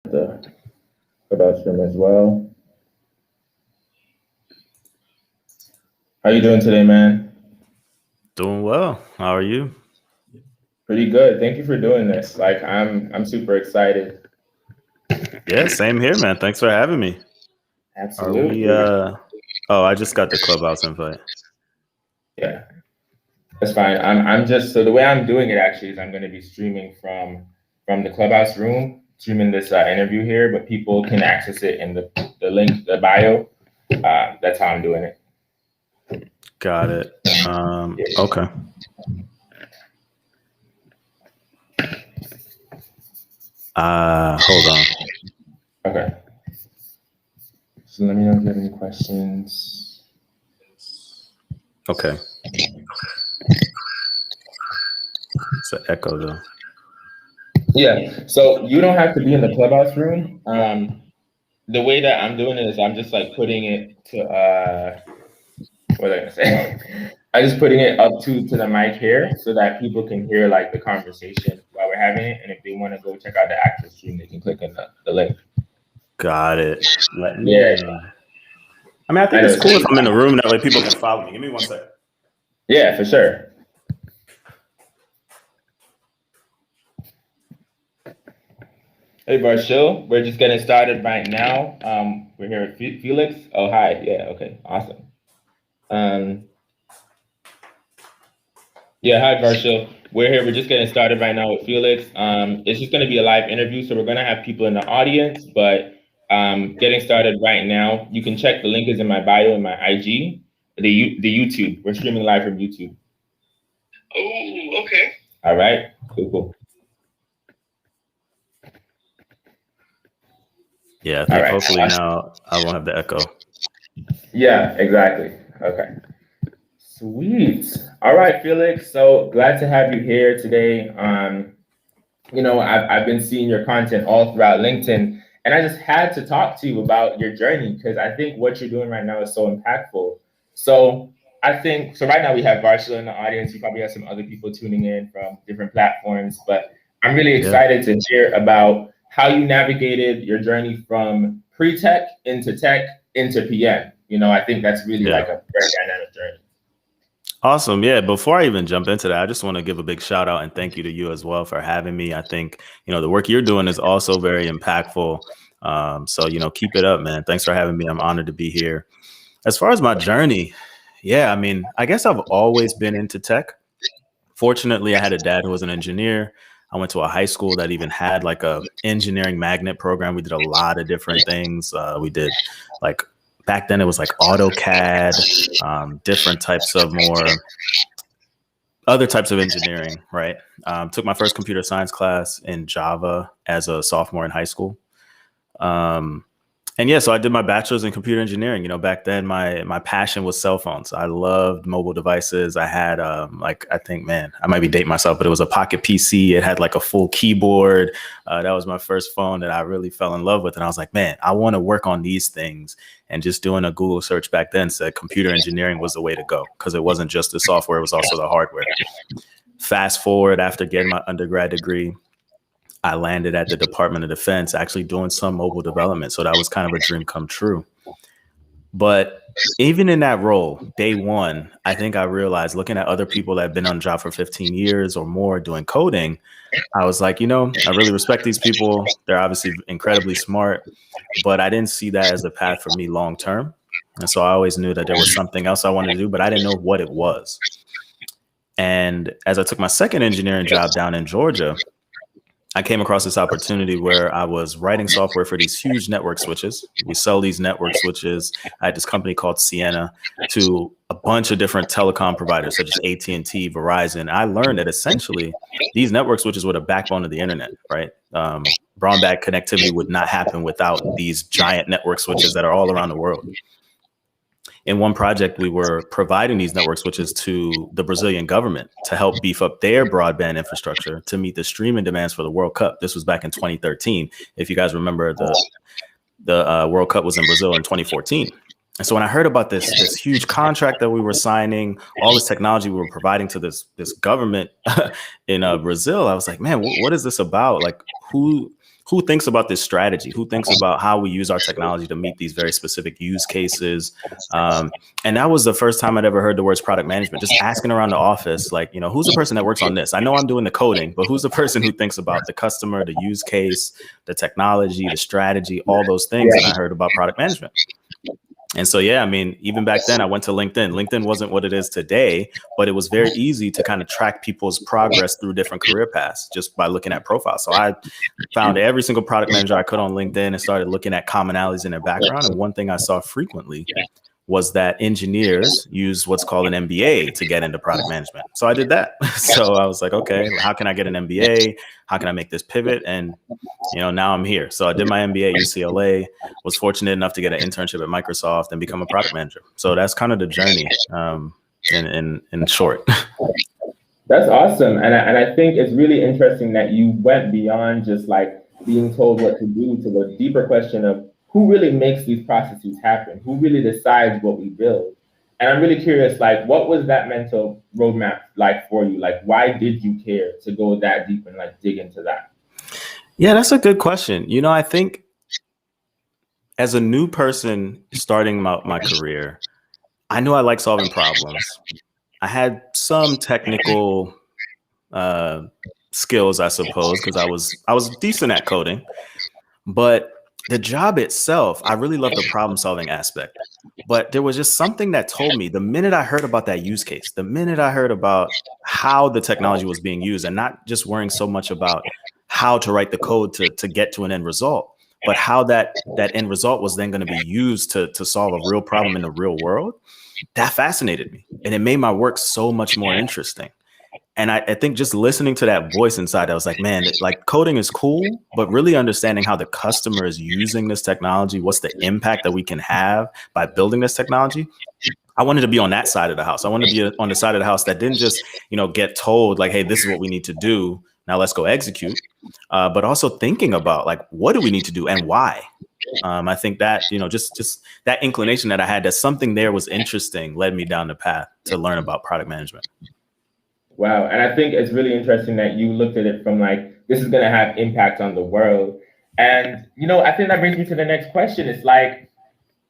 the clubhouse room as well. How you doing today, man? Doing well. How are you? Pretty good. Thank you for doing this. Like I'm super excited. Yeah, same here, man. Thanks for having me. Are we Absolutely. Oh, I just got the clubhouse invite. Yeah, that's fine. I'm just so the way I'm doing it actually is I'm going to be streaming from the clubhouse room, streaming this interview here, but people can access it in the link, the bio. That's how I'm doing it. Got it. Yeah. Okay. Hold on. Okay. So let me know if you have any questions. Okay. It's an echo though. Yeah. So you don't have to be in the clubhouse room. The way that I'm doing it is I'm just like putting it to what was I gonna say? I just putting it up to the mic here so that people can hear like the conversation while we're having it. And if they want to go check out the active stream, they can click on the link. Got it. Let Yeah, me I mean, I I think know. it's cool if I'm in the room that way people can follow me. Give me one second. Yeah, for sure. Hey, Barshil, we're just getting started right now. We're here with Felix. Oh, hi. Yeah, okay, awesome. Um, yeah, hi, Barshil. We're here. We're just getting started right now with Felix. It's just going to be a live interview, so we're going to have people in the audience, but getting started right now. You can check the link is in my bio and my IG. The YouTube. We're streaming live from YouTube. Oh, okay. All right. Cool. Yeah, I think hopefully now I won't have the echo. Yeah, exactly. Okay. Sweet. All right, Felix. So glad to have you here today. I've been seeing your content all throughout LinkedIn, and I just had to talk to you about your journey because I think what you're doing right now is so impactful. So I think so. Right now we have Barcelona in the audience. You probably have some other people tuning in from different platforms, but I'm really excited to hear about how you navigated your journey from pre-tech into tech into PM. I think that's really like a very dynamic journey. Awesome. Yeah. Before I even jump into that, I just want to give a big shout out and thank you to you as well for having me. I think, the work you're doing is also very impactful. So, keep it up, man. Thanks for having me. I'm honored to be here. As far as my journey, yeah, I mean, I guess I've always been into tech. Fortunately, I had a dad who was an engineer. I went to a high school that even had like a engineering magnet program. We did a lot of different things. We did like back then it was like AutoCAD, different types of more other types of engineering, right? Took my first computer science class in Java as a sophomore in high school. And yeah, so I did my bachelor's in computer engineering. Back then my passion was cell phones. I loved mobile devices. I had I think, man, I might be dating myself, but it was a Pocket PC. It had like a full keyboard. That was my first phone that I really fell in love with. And I was like, man, I want to work on these things. And just doing a Google search back then said computer engineering was the way to go because it wasn't just the software, it was also the hardware. Fast forward after getting my undergrad degree, I landed at the Department of Defense actually doing some mobile development. So that was kind of a dream come true. But even in that role, day one, I think I realized looking at other people that have been on the job for 15 years or more doing coding, I was like, I really respect these people. They're obviously incredibly smart, but I didn't see that as a path for me long term. And so I always knew that there was something else I wanted to do, but I didn't know what it was. And as I took my second engineering job down in Georgia, I came across this opportunity where I was writing software for these huge network switches. We sell these network switches. I had this company called Sienna to a bunch of different telecom providers, such as AT&T, Verizon. I learned that essentially these network switches were the backbone of the internet, right? Broadband connectivity would not happen without these giant network switches that are all around the world. In one project, we were providing these network switches to the Brazilian government to help beef up their broadband infrastructure to meet the streaming demands for the World Cup. This was back in 2013. If you guys remember, the World Cup was in Brazil in 2014. And so when I heard about this huge contract that we were signing, all this technology we were providing to this government in Brazil, I was like, man, what is this about? Like, who who thinks about this strategy? Who thinks about how we use our technology to meet these very specific use cases? And that was the first time I'd ever heard the words product management, just asking around the office, like, you know, who's the person that works on this? I know I'm doing the coding, but who's the person who thinks about the customer, the use case, the technology, the strategy, all those things. And I heard about product management. And so, yeah, I mean, even back then I went to LinkedIn. LinkedIn wasn't what it is today, but it was very easy to kind of track people's progress through different career paths just by looking at profiles. So I found every single product manager I could on LinkedIn and started looking at commonalities in their background. And one thing I saw frequently was that engineers use what's called an MBA to get into product management. So I did that. So I was like, okay, how can I get an MBA? How can I make this pivot? And, you know, now I'm here. So I did my MBA at UCLA, was fortunate enough to get an internship at Microsoft and become a product manager. So that's kind of the journey in short. That's awesome. And I think it's really interesting that you went beyond just like being told what to do to the deeper question of who really makes these processes happen? Who really decides what we build? And I'm really curious, like, what was that mental roadmap like for you? Like, why did you care to go that deep and like dig into that? Yeah, that's a good question. You know, I think as a new person starting my career, I knew I liked solving problems. I had some technical skills, I suppose, because I was decent at coding, but the job itself, I really loved the problem solving aspect. But there was just something that told me the minute I heard about that use case, the minute I heard about how the technology was being used, and not just worrying so much about how to write the code to get to an end result, but how that end result was then going to be used to solve a real problem in the real world, that fascinated me. And it made my work so much more interesting. And I think just listening to that voice inside, I was like, man, like coding is cool, but really understanding how the customer is using this technology, what's the impact that we can have by building this technology. I wanted to be on that side of the house. I wanted to be on the side of the house that didn't just, you know, get told like, hey, this is what we need to do. Now let's go execute. But also thinking about like, what do we need to do and why? I think that, you know, just that inclination that I had that something there was interesting led me down the path to learn about product management. Wow. And I think it's really interesting that you looked at it from like, this is going to have impact on the world. And, you know, I think that brings me to the next question. It's like,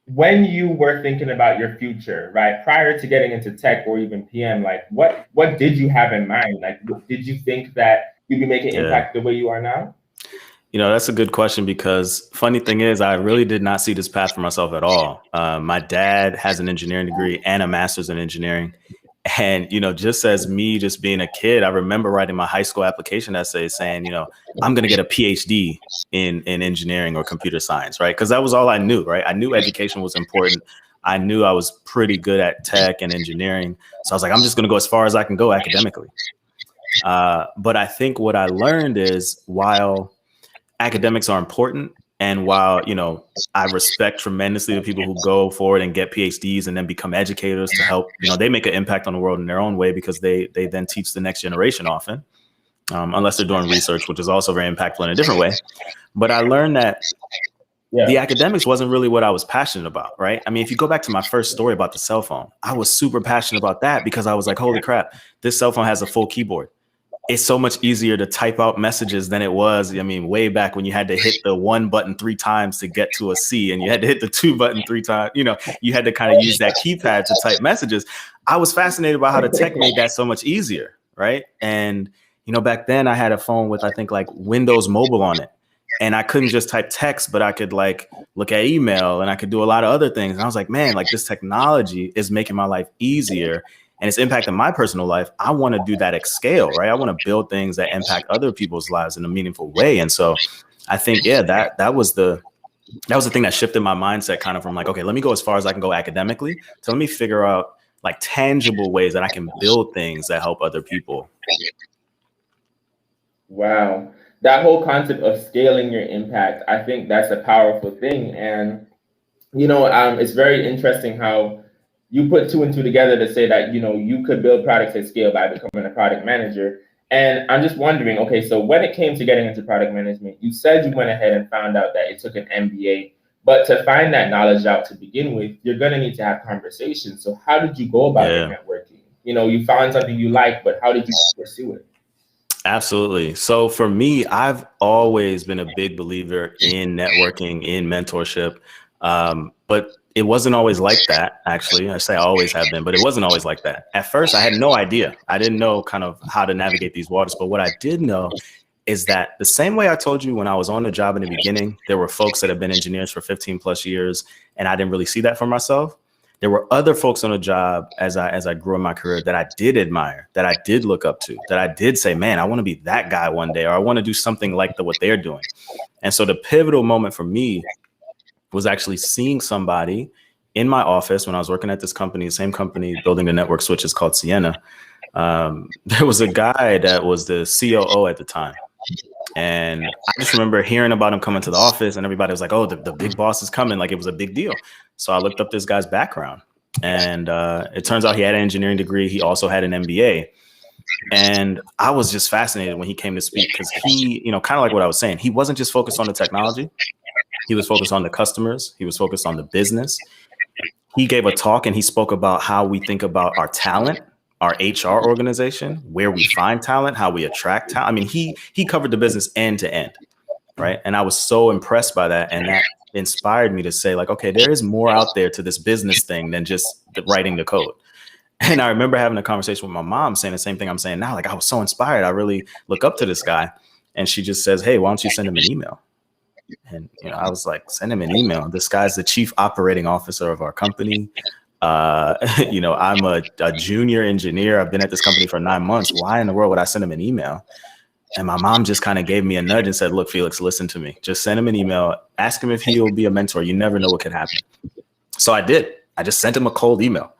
when you were thinking about your future, right, prior to getting into tech or even PM, like what did you have in mind? Like, did you think that you'd be making impact the way you are now? You know, that's a good question, because funny thing is, I really did not see this path for myself at all. My dad has an engineering degree and a master's in engineering. And, you know, just as me just being a kid, I remember writing my high school application essay saying, you know, I'm going to get a PhD in engineering or computer science, right? Because that was all I knew, right? I knew education was important. I knew I was pretty good at tech and engineering. So I was like, I'm just going to go as far as I can go academically. But I think what I learned is while academics are important, and while, you know, I respect tremendously the people who go forward and get PhDs and then become educators to help, you know, they make an impact on the world in their own way because they then teach the next generation often, unless they're doing research, which is also very impactful in a different way. But I learned that the academics wasn't really what I was passionate about, right? I mean, if you go back to my first story about the cell phone, I was super passionate about that because I was like, holy crap, this cell phone has a full keyboard. It's so much easier to type out messages than it was. I mean, way back when you had to hit the 1 button 3 times to get to a C, and you had to hit the 2 button 3 times. You know, you had to kind of use that keypad to type messages. I was fascinated by how the tech made that so much easier, right? And, you know, back then I had a phone with, I think, like Windows Mobile on it. And I couldn't just type text, but I could like look at email and I could do a lot of other things. And I was like, man, like this technology is making my life easier. And it's impacting my personal life. I want to do that at scale, right? I want to build things that impact other people's lives in a meaningful way. And so I think, yeah, that was the thing that shifted my mindset kind of from like, okay, let me go as far as I can go academically. So let me figure out like tangible ways that I can build things that help other people. Wow. That whole concept of scaling your impact, I think that's a powerful thing. And, you know, it's very interesting how you put 2 and 2 together to say that, you know, you could build products at scale by becoming a product manager. And I'm just wondering, okay, so when it came to getting into product management, you said you went ahead and found out that it took an MBA, but to find that knowledge out to begin with, you're going to need to have conversations. So how did you go about your networking? You know, you found something you like, but how did you pursue it? Absolutely. So for me, I've always been a big believer in networking, in mentorship. But it wasn't always like that, actually. I say I always have been, but it wasn't always like that. At first, I had no idea. I didn't know kind of how to navigate these waters. But what I did know is that the same way I told you when I was on the job in the beginning, there were folks that have been engineers for 15 plus years, and I didn't really see that for myself. There were other folks on the job as I grew in my career that I did admire, that I did look up to, that I did say, man, I want to be that guy one day, or I want to do something like what they're doing. And so the pivotal moment for me was actually seeing somebody in my office when I was working at this company, the same company building the network switches called Sienna. There was a guy that was the COO at the time. And I just remember hearing about him coming to the office, and everybody was like, oh, the big boss is coming. Like, it was a big deal. So I looked up this guy's background, and it turns out he had an engineering degree. He also had an MBA. And I was just fascinated when he came to speak, because he, kind of like what I was saying, he wasn't just focused on the technology. He was focused on the customers. He was focused on the business. He gave a talk and he spoke about how we think about our talent, our HR organization, where we find talent, how we attract talent. I mean, he covered the business end to end, right? And I was so impressed by that. And that inspired me to say, like, okay, there is more out there to this business thing than just writing the code. And I remember having a conversation with my mom saying the same thing I'm saying now. Like, I was so inspired. I really look up to this guy. And she just says, hey, why don't you send him an email? And I was like, send him an email. This guy's the chief operating officer of our company. I'm a junior engineer. I've been at this company for 9 months. Why in the world would I send him an email? And my mom just kind of gave me a nudge and said, look, Felix, listen to me. Just send him an email. Ask him if he'll be a mentor. You never know what could happen. So I did. I just sent him a cold email.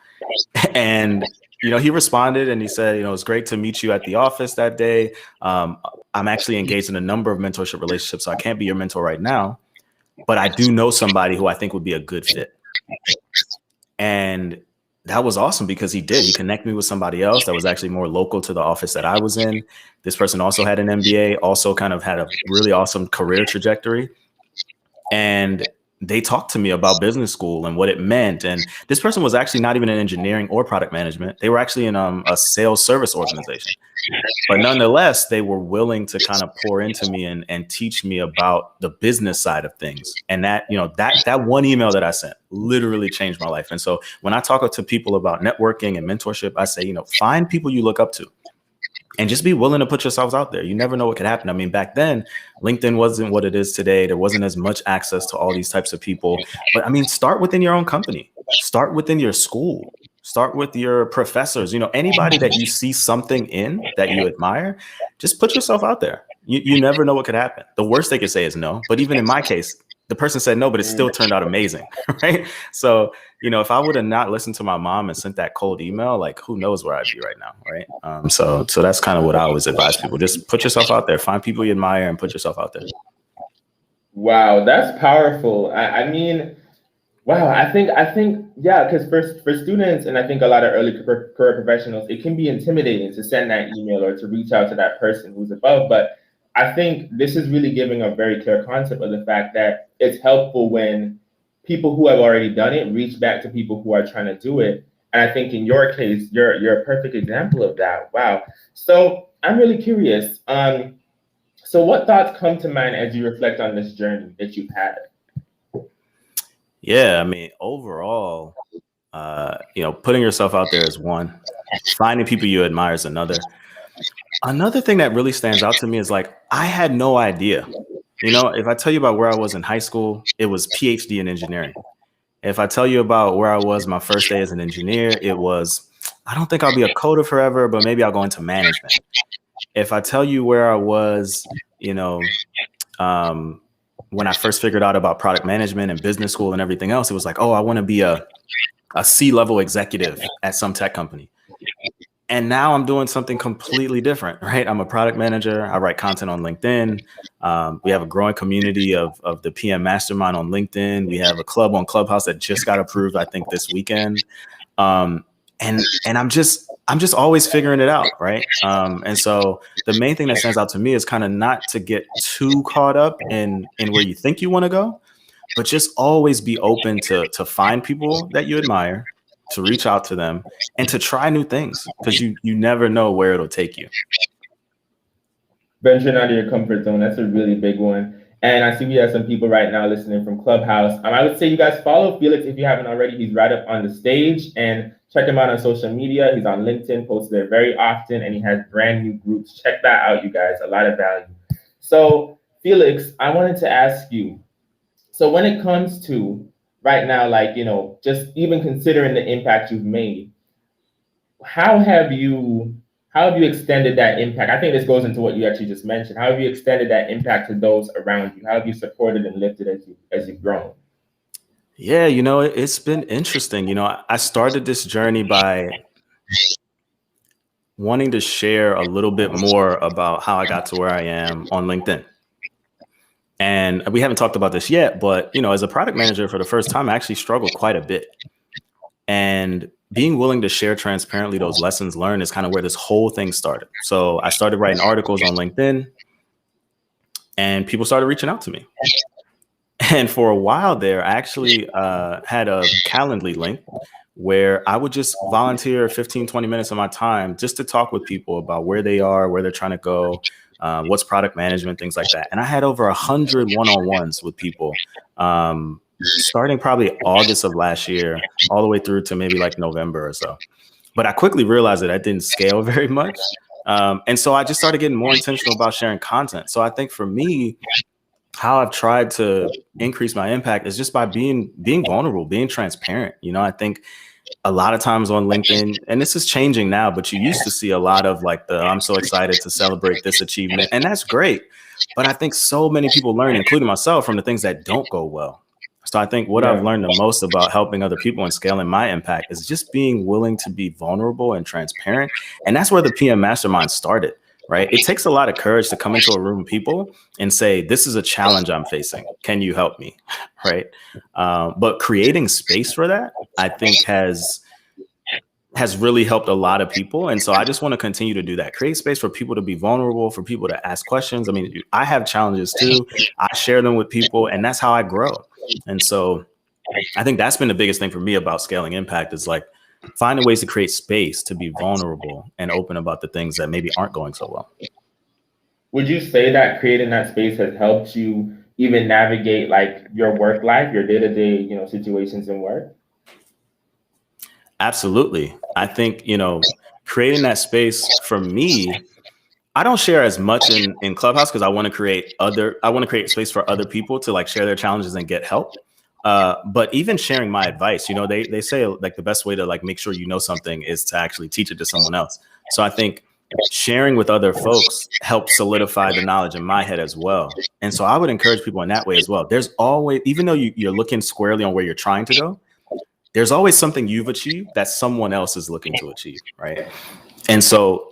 And, he responded and he said, it was great to meet you at the office that day. I'm actually engaged in a number of mentorship relationships, so I can't be your mentor right now, but I do know somebody who I think would be a good fit. And that was awesome because he did. He connected me with somebody else that was actually more local to the office that I was in. This person also had an MBA, also kind of had a really awesome career trajectory. And they talked to me about business school and what it meant. And this person was actually not even in engineering or product management. They were actually in a sales service organization. But nonetheless, they were willing to kind of pour into me and teach me about the business side of things. And that one email that I sent literally changed my life. And so when I talk to people about networking and mentorship, I say, find people you look up to. And just be willing to put yourselves out there. You never know what could happen. I mean, back then, LinkedIn wasn't what it is today. There wasn't as much access to all these types of people. But I mean, start within your own company. Start within your school. Start with your professors. Anybody that you see something in that you admire, just put yourself out there. You never know what could happen. The worst they could say is no. But even in my case, the person said no, but it still turned out amazing, right? So, if I would have not listened to my mom and sent that cold email, like, who knows where I'd be right now, right? So that's kind of what I always advise people. Just put yourself out there, find people you admire and put yourself out there. Wow, that's powerful. I mean, wow, I think, yeah, because for students, and I think a lot of early career professionals, it can be intimidating to send that email or to reach out to that person who's above. But I think this is really giving a very clear concept of the fact that it's helpful when people who have already done it reach back to people who are trying to do it. And I think in your case, you're a perfect example of that. Wow. So I'm really curious. So what thoughts come to mind as you reflect on this journey that you've had? Yeah, I mean, overall, putting yourself out there is one. Finding people you admire is another. Another thing that really stands out to me is like, I had no idea. If I tell you about where I was in high school, it was PhD in engineering. If I tell you about where I was my first day as an engineer, it was, I don't think I'll be a coder forever, but maybe I'll go into management. If I tell you where I was, when I first figured out about product management and business school and everything else, it was like, oh, I want to be a C-level executive at some tech company. And now I'm doing something completely different, right? I'm a product manager. I write content on LinkedIn. We have a growing community of the PM Mastermind on LinkedIn. We have a club on Clubhouse that just got approved, I think, this weekend. And I'm just always figuring it out, right? And so the main thing that stands out to me is kind of not to get too caught up in where you think you want to go, but just always be open to find people that you admire, to reach out to them and to try new things, because you never know where it'll take you. Venturing out of your comfort zone, that's a really big one. And I see we have some people right now listening from Clubhouse. I would say you guys follow Felix if you haven't already. He's right up on the stage, and check him out on social media. He's on LinkedIn, posts there very often, and he has brand new groups. Check that out, you guys. A lot of value. So, Felix, I wanted to ask you, so when it comes to right now, like, just even considering the impact you've made, how have you extended that impact? I think this goes into what you actually just mentioned. How have you extended that impact to those around you? How have you supported and lifted as you've grown? Yeah, it's been interesting. I started this journey by wanting to share a little bit more about how I got to where I am on LinkedIn. And we haven't talked about this yet, but as a product manager for the first time, I actually struggled quite a bit. And being willing to share transparently those lessons learned is kind of where this whole thing started. So I started writing articles on LinkedIn, and people started reaching out to me. And for a while there, I actually had a Calendly link where I would just volunteer 15, 20 minutes of my time just to talk with people about where they are, where they're trying to go, what's product management, things like that. And I had over 100 one-on-ones with people starting probably August of last year, all the way through to maybe like November or so. But I quickly realized that I didn't scale very much. And so I just started getting more intentional about sharing content. So I think for me, how I've tried to increase my impact is just by being vulnerable, being transparent. I think a lot of times on LinkedIn, and this is changing now, but you used to see a lot of like I'm so excited to celebrate this achievement. And that's great. But I think so many people learn, including myself, from the things that don't go well. So I think what I've learned the most about helping other people and scaling my impact is just being willing to be vulnerable and transparent. And that's where the PM Mastermind started. Right. It takes a lot of courage to come into a room of people and say, this is a challenge I'm facing. Can you help me? Right. But creating space for that, I think has really helped a lot of people. And so I just want to continue to do that. Create space for people to be vulnerable, for people to ask questions. I mean, I have challenges too. I share them with people, and that's how I grow. And so I think that's been the biggest thing for me about scaling impact is like, finding ways to create space to be vulnerable and open about the things that maybe aren't going so well. Would you say that creating that space has helped you even navigate like your work life, your day-to-day, situations in work? Absolutely. I think, creating that space for me, I don't share as much in Clubhouse because I want to create space for other people to like share their challenges and get help. But even sharing my advice, they say like the best way to like make sure you know something is to actually teach it to someone else. So I think sharing with other folks helps solidify the knowledge in my head as well. And so I would encourage people in that way as well. There's always, even though you're looking squarely on where you're trying to go, there's always something you've achieved that someone else is looking to achieve, right? And so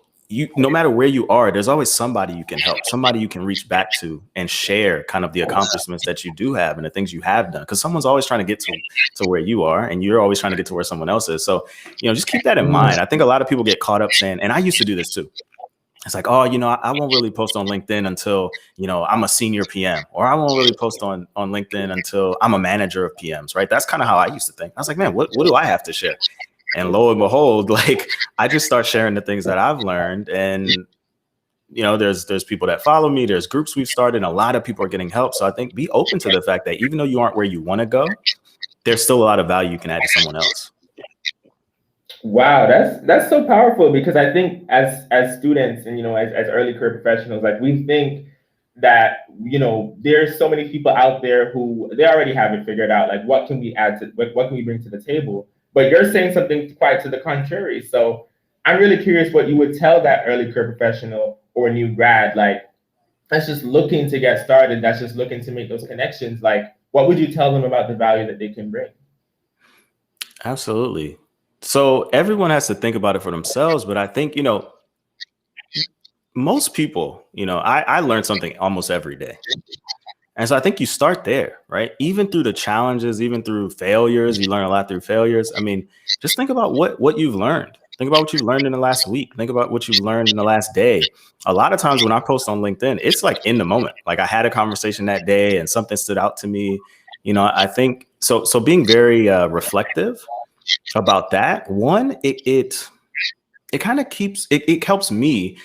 no matter where you are, there's always somebody you can help, somebody you can reach back to and share kind of the accomplishments that you do have and the things you have done. Because someone's always trying to get to where you are, and you're always trying to get to where someone else is. So, just keep that in mind. I think a lot of people get caught up saying, and I used to do this too. It's like, oh, I won't really post on LinkedIn until, I'm a senior PM, or I won't really post on LinkedIn until I'm a manager of PMs, right? That's kind of how I used to think. I was like, man, what do I have to share? And lo and behold, like I just start sharing the things that I've learned. And, there's people that follow me. There's groups we've started. And a lot of people are getting help. So I think be open to the fact that even though you aren't where you want to go, there's still a lot of value you can add to someone else. Wow, that's so powerful, because I think as students and, as early career professionals, like we think that, there's so many people out there who they already have it figured out. Like, what can we add to what can we bring to the table? But you're saying something quite to the contrary. So I'm really curious what you would tell that early career professional or new grad, like, that's just looking to get started, that's just looking to make those connections. Like, what would you tell them about the value that they can bring? Absolutely. So everyone has to think about it for themselves. But I think, most people, I learn something almost every day. And so I think you start there, right? Even through the challenges, even through failures, you learn a lot through failures. I mean, just think about what you've learned. Think about what you've learned in the last week. Think about what you've learned in the last day. A lot of times when I post on LinkedIn, it's like in the moment. Like I had a conversation that day and something stood out to me. I think so being very reflective about that. One, it kind of keeps, it helps me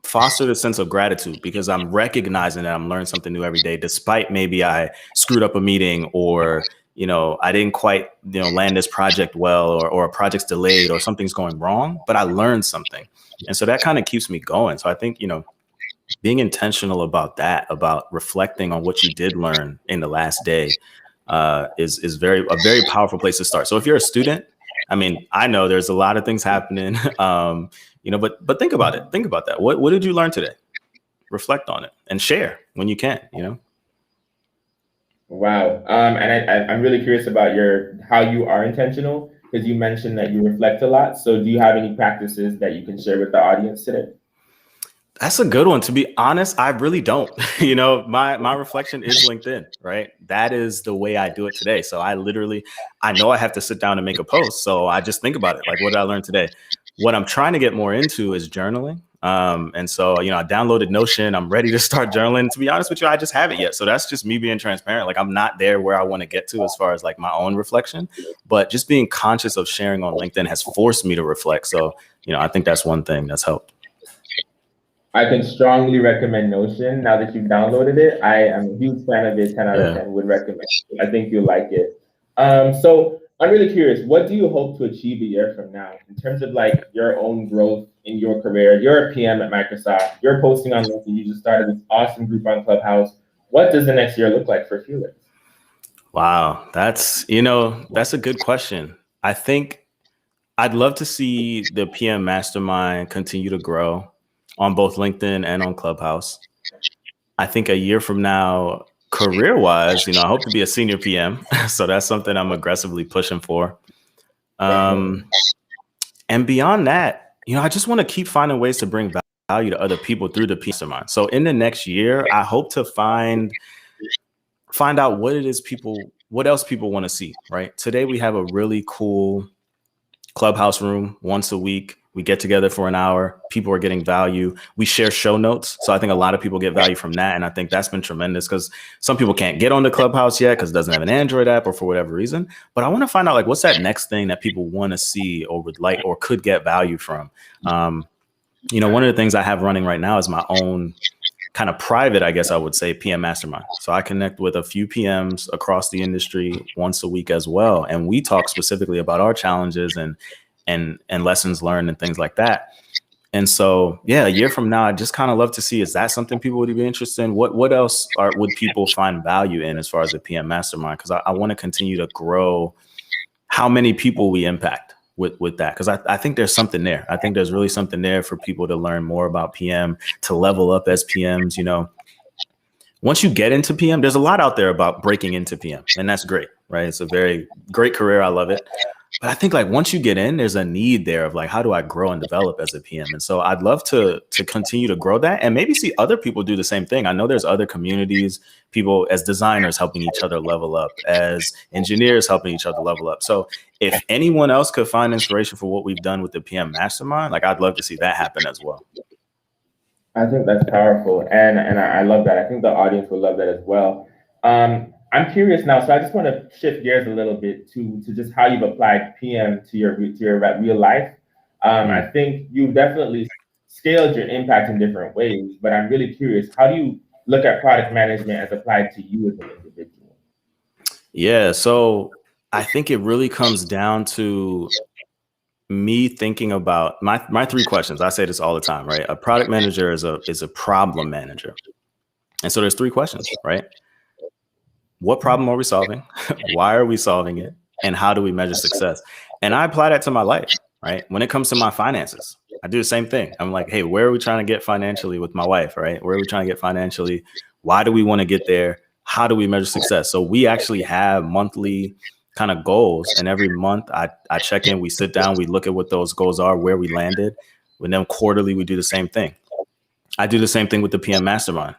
foster the sense of gratitude because I'm recognizing that I'm learning something new every day, despite maybe I screwed up a meeting or, I didn't quite, land this project well, or a project's delayed or something's going wrong, but I learned something. And so that kind of keeps me going. So I think, being intentional about that, about reflecting on what you did learn in the last day, is a very powerful place to start. So if you're a student, I mean, I know there's a lot of things happening, but think about it. Think about that. What did you learn today? Reflect on it and share when you can, Wow. I'm really curious about how you are intentional, because you mentioned that you reflect a lot. So do you have any practices that you can share with the audience today? That's a good one. To be honest, I really don't. My reflection is LinkedIn, right? That is the way I do it today. So I know I have to sit down and make a post. So I just think about it. Like, what did I learn today? What I'm trying to get more into is journaling. And so, I downloaded Notion. I'm ready to start journaling. To be honest with you, I just haven't yet. So that's just me being transparent. Like, I'm not there where I want to get to as far as like my own reflection, but just being conscious of sharing on LinkedIn has forced me to reflect. So, I think that's one thing that's helped. I can strongly recommend Notion. Now that you've downloaded it, I am a huge fan of it. 10 out of 10 would recommend it. I think you'll like it. So I'm really curious, what do you hope to achieve a year from now in terms of like your own growth in your career? You're a PM at Microsoft. You're posting on LinkedIn. You just started this awesome group on Clubhouse. What does the next year look like for Felix? Wow, that's a good question. I think I'd love to see the PM Mastermind continue to grow on both LinkedIn and on Clubhouse. I think a year from now, career-wise, I hope to be a senior PM. So that's something I'm aggressively pushing for. And beyond that, I just want to keep finding ways to bring value to other people through the PM Mastermind. So in the next year, I hope to find out what else people want to see, right? Today, we have a really cool Clubhouse room once a week. We get together for an hour. People are getting value. We share show notes. So I think a lot of people get value from that. And I think that's been tremendous because some people can't get on the Clubhouse yet because it doesn't have an Android app or for whatever reason. But I want to find out, like, what's that next thing that people want to see or would like or could get value from? One of the things I have running right now is my own kind of private, I guess I would say, PM Mastermind. So I connect with a few PMs across the industry once a week as well. And we talk specifically about our challenges and lessons learned and things like that. And so, yeah, a year from now, I just kind of love to see, is that something people would be interested in? What else would people find value in as far as a PM Mastermind? Because I want to continue to grow how many people we impact with that. Because I think there's something there. I think there's really something there for people to learn more about PM, to level up as PMs. Once you get into PM, there's a lot out there about breaking into PM, and that's great, right? It's a very great career. I love it. But I think like once you get in, there's a need there of like, how do I grow and develop as a PM? And so I'd love to continue to grow that and maybe see other people do the same thing. I know there's other communities, people as designers helping each other level up, as engineers helping each other level up. So if anyone else could find inspiration for what we've done with the PM Mastermind, like I'd love to see that happen as well. I think that's powerful. And I love that. I think the audience will love that as well. I'm curious now, so I just want to shift gears a little bit to just how you've applied PM to your real life. I think you've definitely scaled your impact in different ways, but I'm really curious, how do you look at product management as applied to you as an individual? Yeah, so I think it really comes down to me thinking about my three questions. I say this all the time, right? A product manager is a problem manager. And so there's three questions, right? What problem are we solving? Why are we solving it? And how do we measure success? And I apply that to my life, right? When it comes to my finances, I do the same thing. I'm like, hey, where are we trying to get financially with my wife, right? Where are we trying to get financially? Why do we want to get there? How do we measure success? So we actually have monthly kind of goals. And every month I check in, we sit down, we look at what those goals are, where we landed. And then quarterly, we do the same thing. I do the same thing with the PM Mastermind.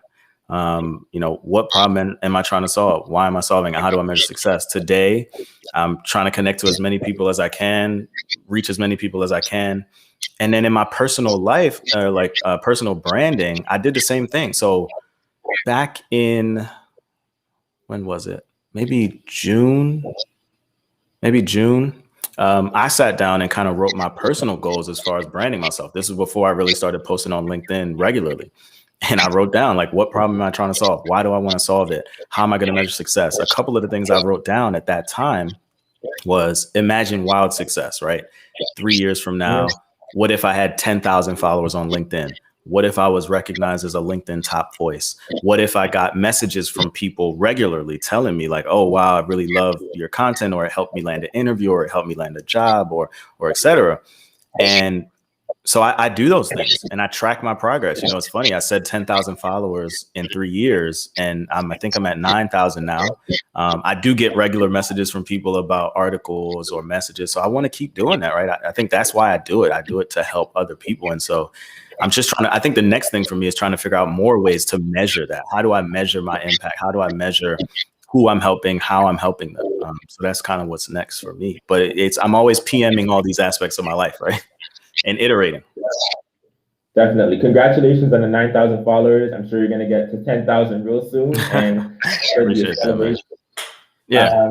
What problem am I trying to solve? Why am I solving it? How do I measure success? Today, I'm trying to connect to as many people as I can, reach as many people as I can. And then in my personal life, personal branding, I did the same thing. So back in, when was it? Maybe June. I sat down and kind of wrote my personal goals as far as branding myself. This was before I really started posting on LinkedIn regularly. And I wrote down, like, what problem am I trying to solve? Why do I want to solve it? How am I going to measure success? A couple of the things I wrote down at that time was imagine wild success, right? 3 years from now, what if I had 10,000 followers on LinkedIn? What if I was recognized as a LinkedIn top voice? What if I got messages from people regularly telling me like, oh, wow, I really love your content, or it helped me land an interview, or it helped me land a job, or et cetera. And so I do those things and I track my progress. You know, it's funny. I said 10,000 followers in 3 years, and I think I'm at 9,000 now. I do get regular messages from people about articles or messages. So I want to keep doing that, right? I think that's why I do it. I do it to help other people. And so I'm just trying to, I think the next thing for me is trying to figure out more ways to measure that. How do I measure my impact? How do I measure who I'm helping, how I'm helping them? So that's kind of what's next for me. But I'm always PMing all these aspects of my life, right? And iterating. Definitely. Congratulations on the 9,000 followers. I'm sure you're going to get to 10,000 real soon. And appreciate that, man. Yeah.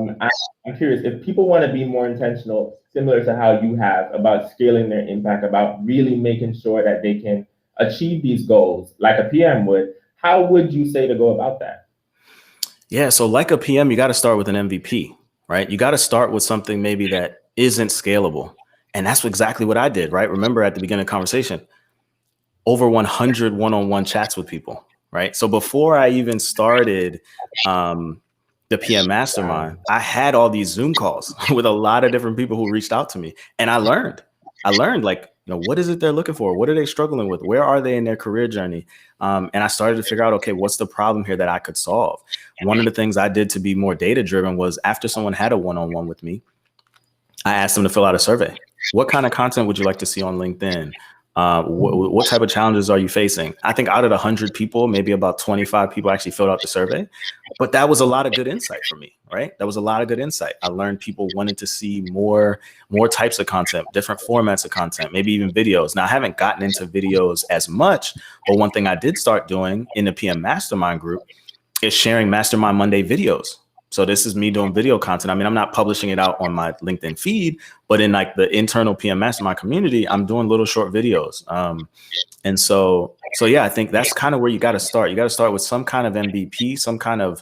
I'm curious if people want to be more intentional, similar to how you have, about scaling their impact, about really making sure that they can achieve these goals like a PM would, how would you say to go about that? Yeah. So like a PM, you got to start with an MVP, right? You got to start with something maybe that isn't scalable. And that's exactly what I did, right? Remember at the beginning of the conversation, over 100 one-on-one chats with people, right? So before I even started the PM Mastermind, I had all these Zoom calls with a lot of different people who reached out to me. And I learned like, you know, what is it they're looking for? What are they struggling with? Where are they in their career journey? And I started to figure out, okay, what's the problem here that I could solve? One of the things I did to be more data-driven was after someone had a one-on-one with me, I asked them to fill out a survey. What kind of content would you like to see on LinkedIn? What type of challenges are you facing? I think out of the 100 people, maybe about 25 people actually filled out the survey. But that was a lot of good insight for me, right? That was a lot of good insight. I learned people wanted to see more types of content, different formats of content, maybe even videos. Now, I haven't gotten into videos as much, but one thing I did start doing in the PM Mastermind group is sharing Mastermind Monday videos. So this is me doing video content. I mean, I'm not publishing it out on my LinkedIn feed, but in like the internal PM Mastermind community, I'm doing little short videos. And so yeah, I think that's kind of where you got to start. You got to start with some kind of MVP, some kind of,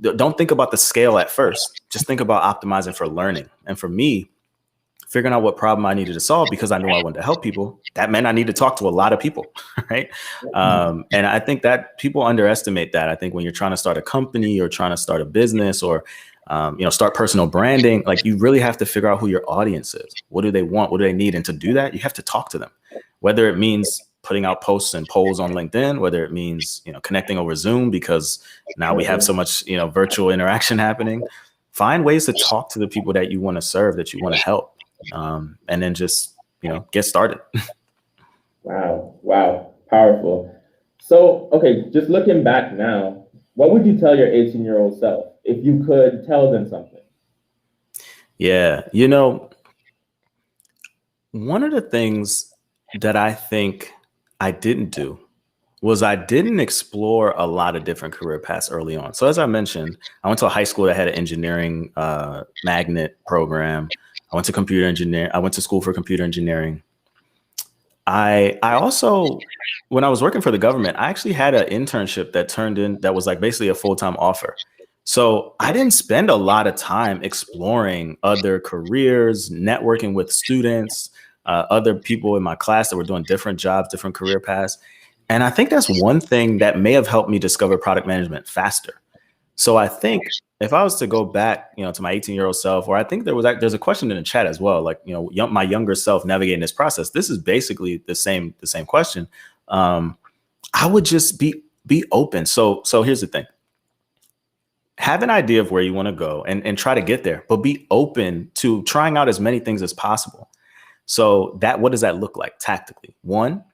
don't think about the scale at first. Just think about optimizing for learning. And for me, figuring out what problem I needed to solve because I knew I wanted to help people, that meant I need to talk to a lot of people, right? And I think that people underestimate that. I think when you're trying to start a company or trying to start a business or, start personal branding, like you really have to figure out who your audience is. What do they want? What do they need? And to do that, you have to talk to them, whether it means putting out posts and polls on LinkedIn, whether it means, connecting over Zoom because now we have so much, virtual interaction happening. Find ways to talk to the people that you want to serve, that you want to help. And then just, get started. Wow. Powerful. So, okay, just looking back now, what would you tell your 18-year-old self if you could tell them something? Yeah. One of the things that I think I didn't do was I didn't explore a lot of different career paths early on. So as I mentioned, I went to a high school that had an engineering magnet program. I went to school for computer engineering. I also, when I was working for the government, I actually had an internship that was like basically a full-time offer. So I didn't spend a lot of time exploring other careers, networking with students, other people in my class that were doing different jobs, different career paths. And I think that's one thing that may have helped me discover product management faster. So I think if I was to go back, to my 18-year-old self, or I think there's a question in the chat as well, like, my younger self navigating this process. This is basically the same question. I would just be open. So here's the thing. Have an idea of where you want to go and try to get there, but be open to trying out as many things as possible. So what does that look like tactically? One,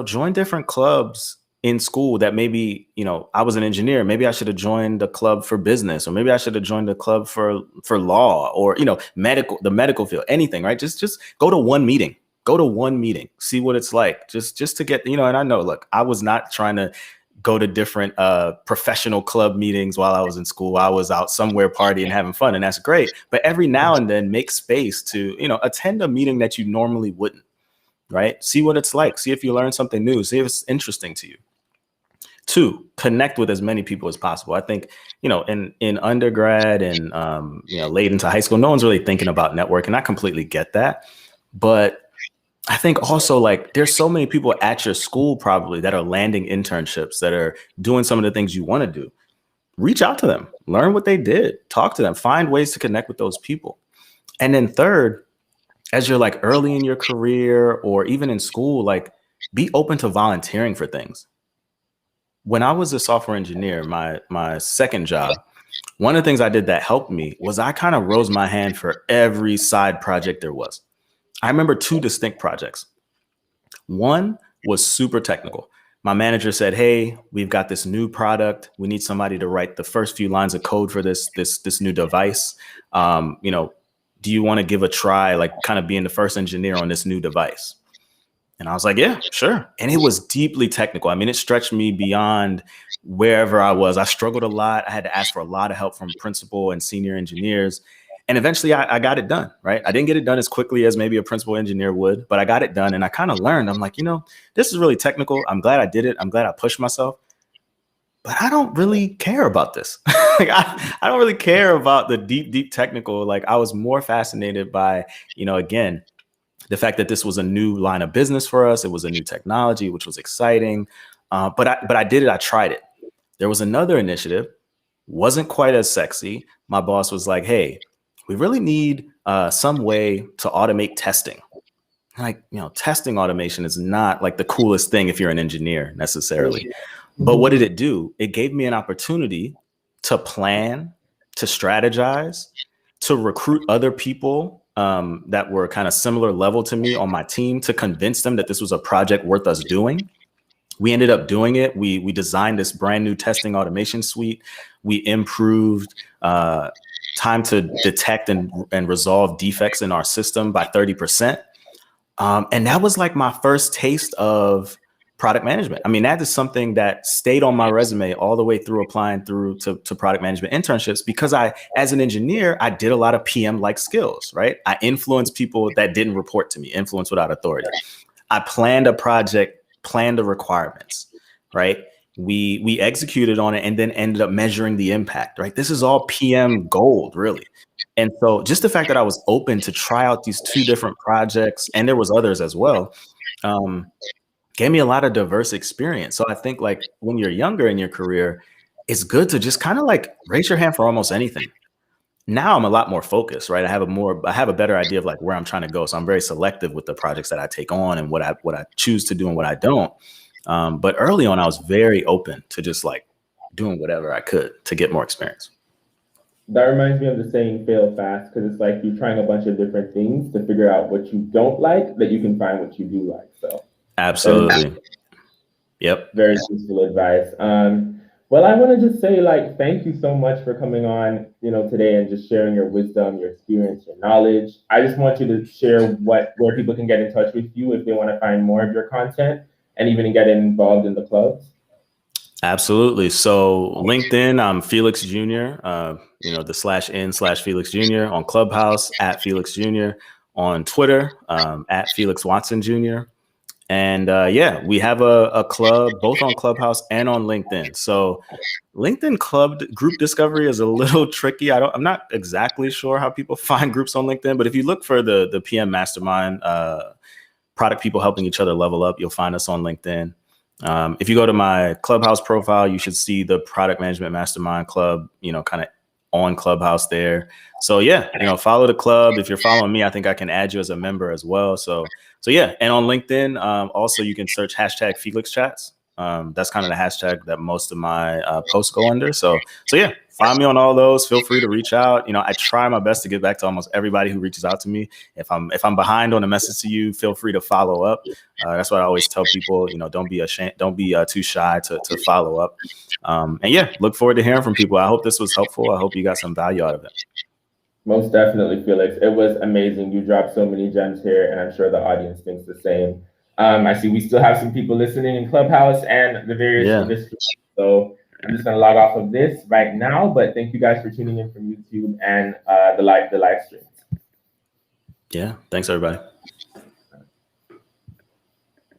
join different clubs in school that maybe, I was an engineer. Maybe I should have joined the club for business, or maybe I should have joined the club for law, or, the medical field, anything, right? Just go to one meeting, see what it's like just to get, and I know, look, I was not trying to go to different professional club meetings while I was in school. I was out somewhere partying, having fun, and that's great. But every now and then make space to, attend a meeting that you normally wouldn't, right? See what it's like. See if you learn something new. See if it's interesting to you. 2, connect with as many people as possible. I think, in undergrad and, late into high school, no one's really thinking about networking. I completely get that. But I think also there's so many people at your school probably that are landing internships, that are doing some of the things you want to do. Reach out to them, learn what they did, talk to them, find ways to connect with those people. And then 3rd, as you're early in your career or even in school, be open to volunteering for things. When I was a software engineer, my second job, one of the things I did that helped me was I kind of rose my hand for every side project there was. I remember 2 distinct projects. One was super technical. My manager said, hey, we've got this new product. We need somebody to write the first few lines of code for this new device. Do you want to give a try, kind of being the first engineer on this new device? And I was like, yeah, sure. And it was deeply technical. I mean, it stretched me beyond wherever I was. I struggled a lot. I had to ask for a lot of help from principal and senior engineers. And eventually I got it done, right? I didn't get it done as quickly as maybe a principal engineer would, but I got it done. And I kind of learned, I'm like, this is really technical. I'm glad I did it. I'm glad I pushed myself. But I don't really care about this. I don't really care about the deep technical. I was more fascinated by, again, the fact that this was a new line of business for us. It was a new technology, which was exciting. But I did it. I tried it. There was another initiative, wasn't quite as sexy. My boss was like, hey, we really need some way to automate testing. Testing automation is not the coolest thing if you're an engineer necessarily. But what did it do? It gave me an opportunity to plan, to strategize, to recruit other people that were kind of similar level to me on my team, to convince them that this was a project worth us doing. We ended up doing it. We designed this brand new testing automation suite. We improved time to detect and resolve defects in our system by 30%. And that was my first taste of product management. I mean, that is something that stayed on my resume all the way through applying through to product management internships, because as an engineer, I did a lot of PM-like skills, right? I influenced people that didn't report to me, influence without authority. I planned a project, planned the requirements, right? We executed on it and then ended up measuring the impact, right? This is all PM gold, really. And so just the fact that I was open to try out these 2 different projects, and there was others as well, gave me a lot of diverse experience. So I think when you're younger in your career, it's good to just kind of raise your hand for almost anything. Now I'm a lot more focused, right? I have a better idea of where I'm trying to go. So I'm very selective with the projects that I take on and what I choose to do and what I don't. But early on, I was very open to just doing whatever I could to get more experience. That reminds me of the saying, fail fast, because it's you're trying a bunch of different things to figure out what you don't like, that you can find what you do like. So absolutely. Yep. Very useful advice. Well, I want to just say thank you so much for coming on, today and just sharing your wisdom, your experience, your knowledge. I just want you to share where people can get in touch with you if they want to find more of your content and even get involved in the clubs. Absolutely. So LinkedIn, I'm Felix Jr., the /n/Felix Jr. on Clubhouse at Felix Jr. on Twitter, at Felix Watson Jr. And we have a club both on Clubhouse and on LinkedIn. So LinkedIn club group discovery is a little tricky. I'm not exactly sure how people find groups on LinkedIn, but if you look for the PM Mastermind, product people helping each other level up, you'll find us on LinkedIn. If you go to my Clubhouse profile, you should see the Product Management Mastermind Club, kind of on Clubhouse there. So follow the club. If you're following me, I think I can add you as a member as well. So and on LinkedIn, also you can search #FelixChats. That's kind of the hashtag that most of my posts go under. So find me on all those. Feel free to reach out. I try my best to get back to almost everybody who reaches out to me. If I'm behind on a message to you, feel free to follow up. That's what I always tell people. Don't be ashamed. Don't be too shy to follow up. Look forward to hearing from people. I hope this was helpful. I hope you got some value out of it. Most definitely, Felix. It was amazing. You dropped so many gems here, and I'm sure the audience thinks the same. I see we still have some people listening in Clubhouse and the various Yeah. other streams. So I'm just gonna log off of this right now. But thank you guys for tuning in from YouTube and the live streams. Yeah. Thanks, everybody.